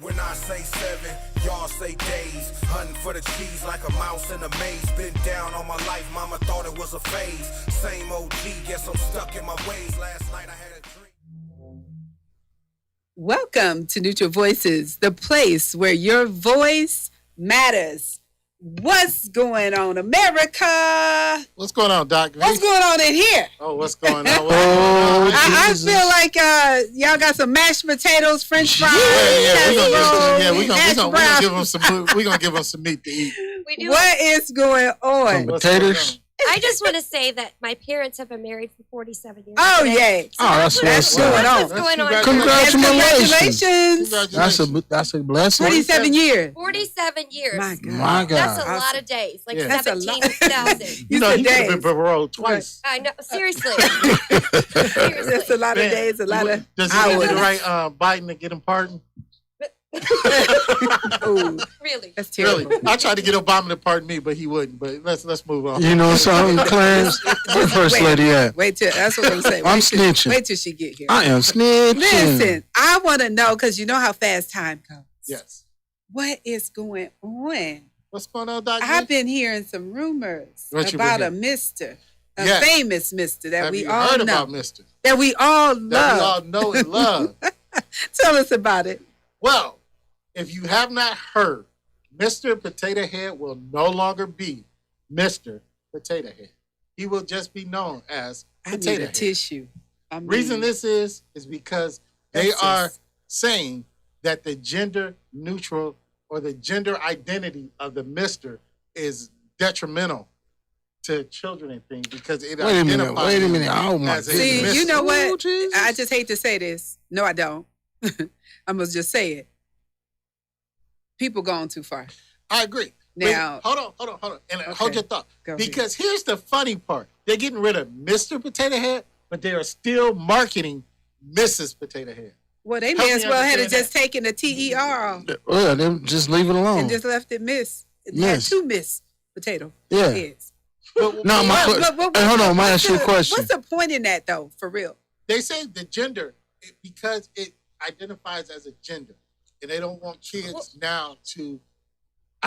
When I say 7, y'all say days. Hunting for the cheese like a mouse in a maze. Been down all my life, mama thought it was a phase. Same OG, guess I'm stuck in my ways. Last night I had a dream. Welcome to Neutral Voices, the place where your voice matters. What's going on, America? What's going on, Doc? What's going on in here? Oh, what's going on? I feel like y'all got some mashed potatoes, French fries, we're gonna give them some meat to eat. We do. What is going on? Potatoes. I just want to say that my parents have been married for 47 years. Oh, today. yay. So that's going on. What's going on? Congratulations. That's a blessing. 47 years. 47 years. My God. My God. That's a lot of days. Like Yeah. 17,000. You know, he could have been paroled twice. I know. Seriously. That's a lot of days, a lot of Does he hours. need to write Biden to get him pardoned? Ooh, Really? that's terrible. Really? I tried to get Obama to pardon me, but he wouldn't. But let's move on. You know something, Clarence? Where First Lady at? Wait till that's what I'm saying. I'm snitching. Wait till she get here. I am snitching. Listen, I want to know because you know how fast time goes. Yes. What is going on? What's going on, Doc? I've been hearing some rumors What you about been a mister, a Yes. famous mister that Have we you all heard know, about Mister? that we all That we love. all know and love. Tell us about it. Well, if you have not heard, Mr. Potato Head will no longer be Mr. Potato Head. He will just be known as I need Potato a Head. tissue. I mean, Reason this is because they That's are just- saying that the gender neutral or the gender identity of the Mr. is detrimental to children and things because it Wait a minute. identifies Wait a him minute. Oh, my as a See, goodness. you know Oh, what? Jesus. I just hate to say this. No, I don't. I'm gonna just say it. People going too far. I agree. Now- Wait, hold on. And hold Okay. your thought. Go ahead. Because here's the funny part. They're getting rid of Mr. Potato Head, but they are still marketing Mrs. Potato Head. Well, they Help may me as well had understand just taken the TER off Well, then just leave it alone. and just left it Miss. It had Miss. two Miss potato Yeah. heads. But No, my hey, hold on. I ask you a question. What's the point in that though? For real? they say the gender, because it identifies as a gender, and they don't want kids now to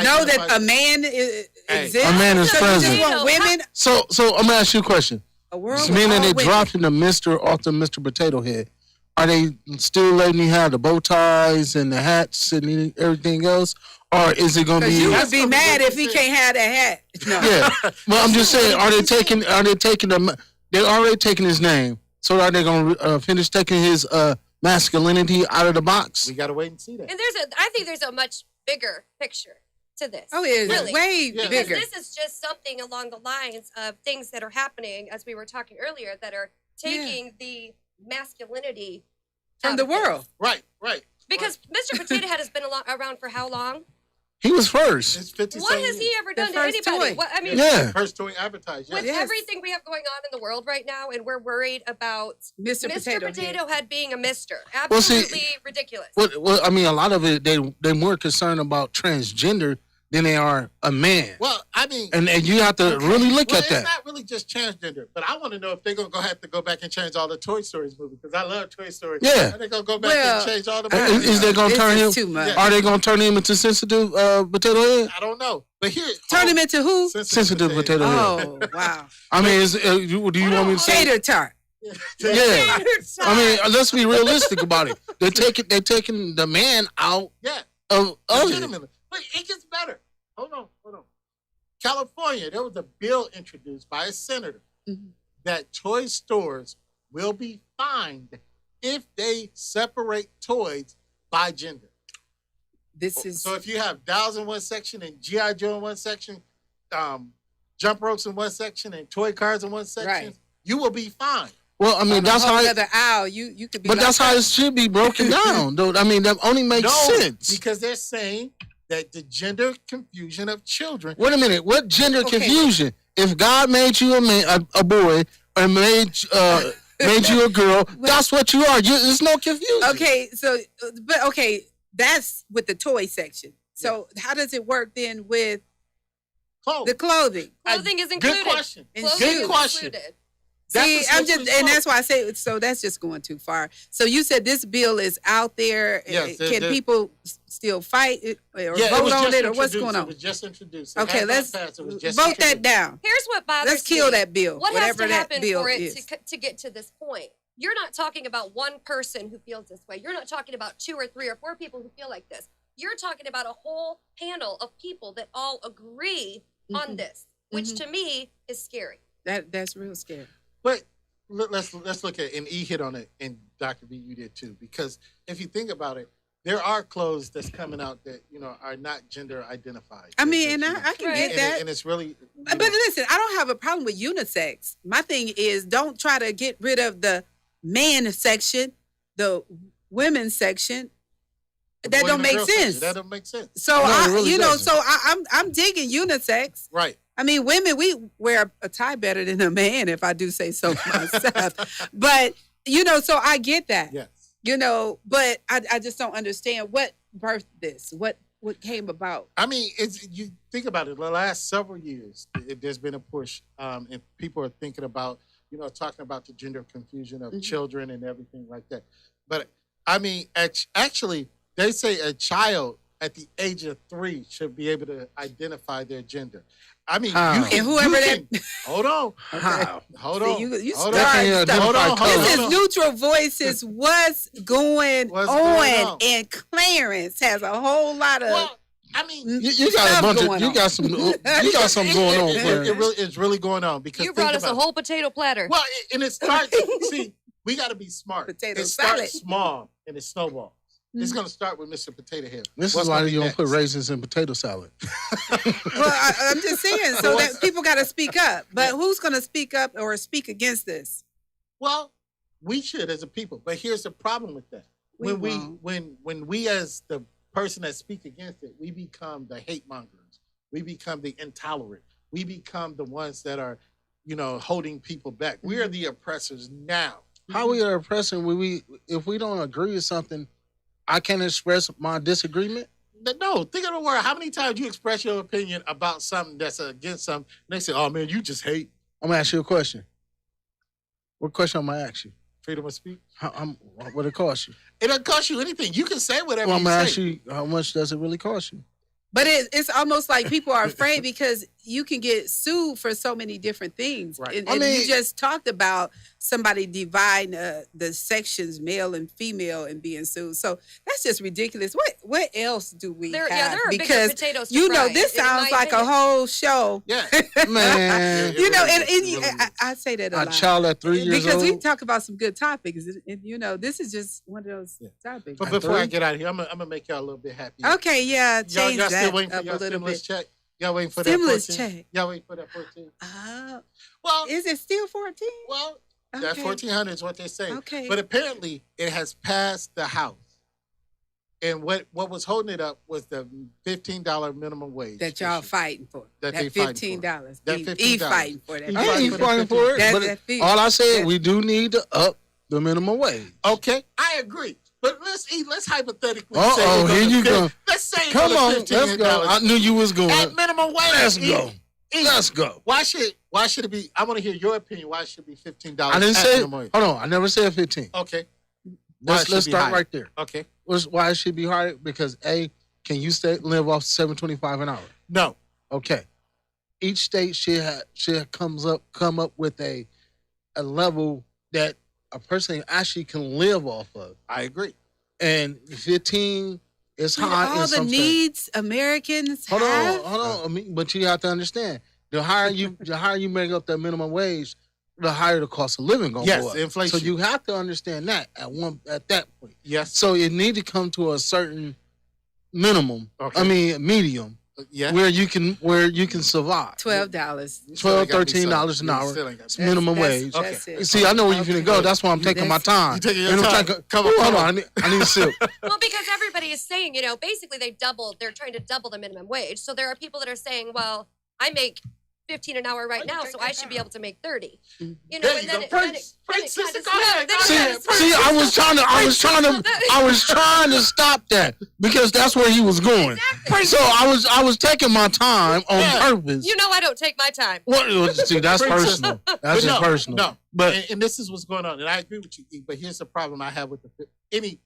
Know identify- that a man exists. A man is so you present. just want women. So I'm gonna ask you a question. A world It's with meaning all they women. dropping the Mr. off the Mr. Potato Head. Are they still letting you have the bow ties and the hats and everything else, or is it gonna Because be? you would That's be gonna be mad what if you he said. can't have that hat. No. Yeah, well, I'm just saying, are they taking the? They're already taking his name, so are they gonna finish taking his masculinity out of the box? We got to wait and see that. And I think there's a much bigger picture to this. Oh, it's Really? way Yeah. Because bigger. this is just something along the lines of things that are happening, as we were talking earlier, that are taking the masculinity From out the of things. world. Right. Because Mr. Potato Head has been around for how long? He was first. It's 50 What has he ever done to first anybody? toy. What, I mean, Yeah. First toy advertised. with Yes. Yes. everything we have going on in the world right now, and we're worried about Mr. Mr. Potato Potato Head being a mister. Well, see- Absolutely ridiculous. Well, I mean, a lot of it they more concerned about transgender than they are a man, Well, I mean, and you have to really look well, at it's that. not really just transgender, but I want to know if they're gonna have to go back and change all the Toy Stories movies because I love Toy Story. Yeah. Are they gonna go back Well, and change all the Is they gonna This turn him? is too much. Yeah. Are they gonna turn him into sensitive potato head? I don't know, but here Turn him into who? Sensitive potato head. Oh, wow. I mean, do you want me to say? Tater tart. Yeah. I mean, let's be realistic about it. They're taking the man out Yeah, of it. legitimately. But it gets better. Hold on. California, there was a bill introduced by a senator Mhm. that toy stores will be fined if they separate toys by gender. This is So if you have dolls in one section and G.I. Joe in one section, jump ropes in one section and toy cars in one section, Right. you will be fined. Well, I mean, on a that's whole how. other aisle. You could be. But that's like how it should be broken down, though. I mean, that only makes sense. because they're saying that the gender confusion of children. Wait a minute. What gender Okay. confusion? If God made you a man, a boy, or made you a girl, that's what you are. There's no confusion. Okay, so but okay, that's with the toy section. So how does it work then with Clothes. the clothing? Clothing is Good included. question. And Clothing shoes. is Good question. included. That's See, the I'm slippery just, and slope. that's why I say so. That's just going too far. So you said this bill is out there. Yes, Can people still fight it or it vote was on just it, or what's introduced. going It on? was just introduced. It Okay, has not let's passed. It was just vote that introduced. down. Here's what bothers Let's kill me. that bill. What has whatever to that happen bill for it is. to get to this point? You're not talking about one person who feels this way. You're not talking about 2 or 3 or 4 people who feel like this. You're talking about a whole panel of people that all agree on Mhm. this, which to me is scary. That's real scary. But let's look at, and E hit on it, and Dr. B, you did too, because if you think about it, there are clothes that's coming out that are not gender identified. I mean, and I can Right. get that. and it's really. But listen, I don't have a problem with unisex. My thing is, don't try to get rid of the man section, the women's section. That don't make sense. That don't make sense. So No, it really doesn't. I'm digging unisex. Right. I mean, women, we wear a tie better than a man, if I do say so myself. But so I get that. Yes. But I just don't understand what birthed this. What came about. I mean, you think about it. The last several years, there's been a push, and people are thinking about, talking about the gender confusion of children and everything like that. But I mean, actually, they say a child at the age of 3 should be able to identify their gender. I mean, How? you can. And whoever you can- hold on, How? hold See, on. you hold start on. stuff. Hold on, hold on, This hold is on. Neutral Voices. What's going What's going on? on? And Clarence has a whole lot of. Well, I mean, You got a Stuff bunch of going you on. got some something going on. Clarence. it's really going on because You think brought us a about it. whole potato platter. Well, and it starts. See, we got to be smart. Potato it starts salad. small and it snowballs. It's going to start with Mr. Potato Head. This What's is why gonna be you don't put next? raisins in potato salad. Well, I'm just saying, so that people got to speak up. But who's going to speak up or speak against this? Well, we should as a people, but here's the problem with that. We When we as the person that speak against it, we become the hate mongers. We become the intolerant. We become the ones that are, holding people back. We are the oppressors now. How we are oppressing when if we don't agree with something, I can express my disagreement. No, think of the word. How many times you express your opinion about something that's against something, and they say, "Oh man, you just hate." I'm gonna ask you a question. What question am I gonna ask you? Freedom of speech. What it cost you? It doesn't cost you anything. You can say whatever Well, I'm you gonna say. ask you how much does it really cost you? But it's almost like people are afraid because you can get sued for so many different things. Right. And, I mean- you just talked about somebody dividing the sections, male and female, and being sued. So that's just ridiculous. What else do we There have? are bigger because potatoes to fry, this in sounds my like a opinion. whole show. Yeah, Man, It really is. It really is. I say that a a lot. child at 3 years because old. we talk about some good topics, and this is just one of those Yeah. topics. But At before I 3? get out of here, I'm gonna make y'all a little bit happy. Okay, yeah, Y'all change still that waiting for up a your little stimulus bit. check? Y'all waiting for Stimulus that 14? check. Y'all waiting for that 14? Oh, Well, is it still 14? well, that Okay. 1400 is what they say. Okay. But apparently, it has passed the House. And what was holding it up was the $15 minimum wage That y'all issue. fighting for. That That they fighting for. $15. That E $15. fighting for that. E I fighting ain't for the fighting for it. That's But that fee. all I said, That's- we do need to up the minimum wage. Okay, I agree. But let's hypothetically Uh-oh, say it's here on you the go. Let's say Come it's on, on let's $15. go. I knew you was going. At minimum wage. Let's E, go. E, Let's go. Why should it be? I want to hear your opinion. Why it should be $15? I didn't at say. minimum wage? Hold on, I never said 15. Okay. Why it Let's should be start higher? right there. Okay. Why it should be higher? Because can you live off $7.25 an hour? No. Okay. Each state should come up with a level that a person actually can live off of. I agree. And 15 is high. in all the some states. needs Americans Hold have. on. I mean, but you have to understand, the higher you make up that minimum wage, the higher the cost of living gonna Yes, go up. inflation. So you have to understand that at that point. Yes. So it need to come to a certain minimum. Okay. I mean medium Yeah. where you can survive. $12. You still ain't got me $13 sold. an You hour. still ain't got me It's sold. minimum That's- wage. that's Okay. it. See, I know where you're Okay. finna go. That's why I'm taking my time. You taking your And I'm time. trying to- Come on, Ooh, come hold on. on. I need a sip. Well, because everybody is saying, basically they're trying to double the minimum wage. So there are people that are saying, well, I make 15 an hour right Oh, you now, take so that I should be down. able to make 30. You know, There and you then go. it, then Preach, it, then preach, it sister, kinda, go ahead, then go it ahead. kinda See, I was trying to stop that because that's where he was going. Exactly. So I was taking my time on Yeah. purpose. You know I don't take my time. See, that's Preach, sister. personal. That's But just no, personal. No, But and this is what's going on, and I agree with you. E, but here's the problem I have with any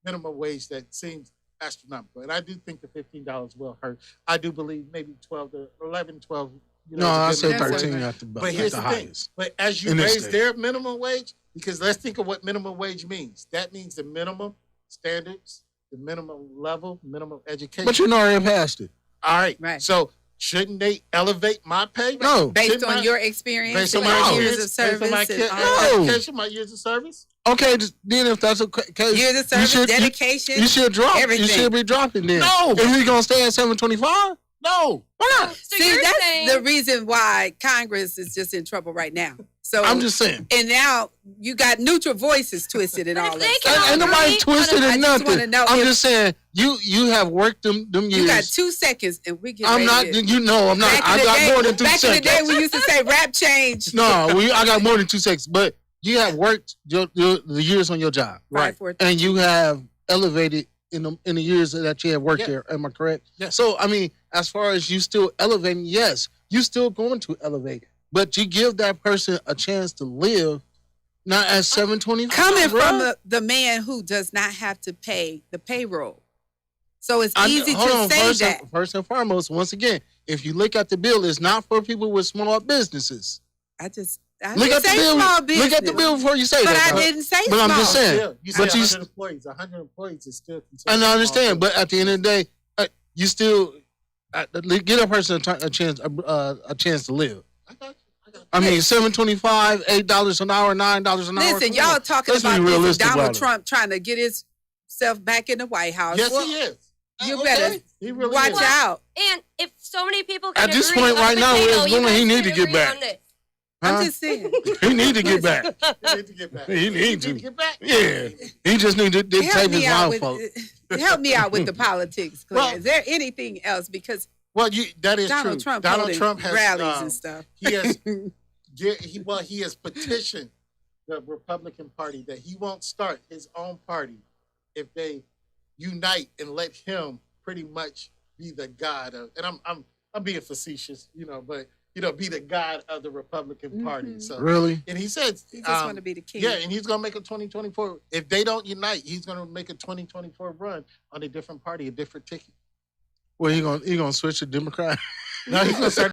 minimum wage that seems astronomical, and I do think the $15 will hurt. I do believe maybe 12 to 11, 12. You know, no, I is a said good minimum 13 wage. at the, But at here's the the thing. highest. But as you In this raise state. their minimum wage, because let's think of what minimum wage means. That means the minimum standards, the minimum level, minimum education. But you know I passed it. All right. Right. So shouldn't they elevate my pay? No. Based Shouldn't on I- your experience, Based on and my your years, years of service, based on my and all No. that. education, my years of service. Okay, then if that's the case, Years of service, dedication, you should drop. everything. You should be dropping then. No. If you gonna stay at 725, No. why not? So See, you're that's saying the reason why Congress is just in trouble right now. So I'm just saying. and now you got neutral voices twisted and But if all they that. can stuff. Ain't nobody agree twisted on a- or I just nothing. wanna know I'm if- just saying you have worked them years. You got 2 seconds and we get I'm ready not. to- You know I'm not. Back I in the got day, more than 2 back seconds. in the day, we used to say rap change. No, I got more than 2 seconds. But you have worked the years on your job, Right. For and you have elevated in the years that you have worked Yeah. there. Am I correct? Yeah. So I mean, as far as you still elevating, yes, you still going to elevate, but you give that person a chance to live, not at 725. coming bro. from the man who does not have to pay the payroll. So it's easy hold to on, say first that. first and foremost, once again, if you look at the bill, it's not for people with small businesses. I Look didn't at the say bill. small business. Look at the bill before you say But that. I though. didn't say But I'm small. just saying. Still, you But said you- 100 employees. 100 employees is still considered. And I small understand, business. but at the end of the day, you still get a person a chance to live. I got you. I got you. I mean, $7.25, $8 an hour, $9 an hour. Listen, Come y'all on. talking Let's be about this and realistic Donald about it. Trump trying to get himself back in the White House. Yes, Well, he is. You Okay. better He really watch is. out. And if so many people can At this agree point on right a now, potato, it's you women guys he need can to get agree back. on this. Huh? I'm just saying. He need to get back. He need to get back. He need to. get back. Yeah, he just need to help dictate his me out mouth, with folks. help me out with the politics, Claire. Well- Is there anything else? Because Well, that is Donald true. Trump Donald holding Trump has rallies and stuff. He has he has petitioned the Republican Party that he won't start his own party if they unite and let him pretty much be the god of. And I'm being facetious, but be the god of the Republican Party. Mhm. So Really? and he says He just want to be the king. yeah, and he's gonna make a 2024. If they don't unite, he's gonna make a 2024 run on a different party, a different ticket. Well, he gonna switch to Democrat. No, he's gonna start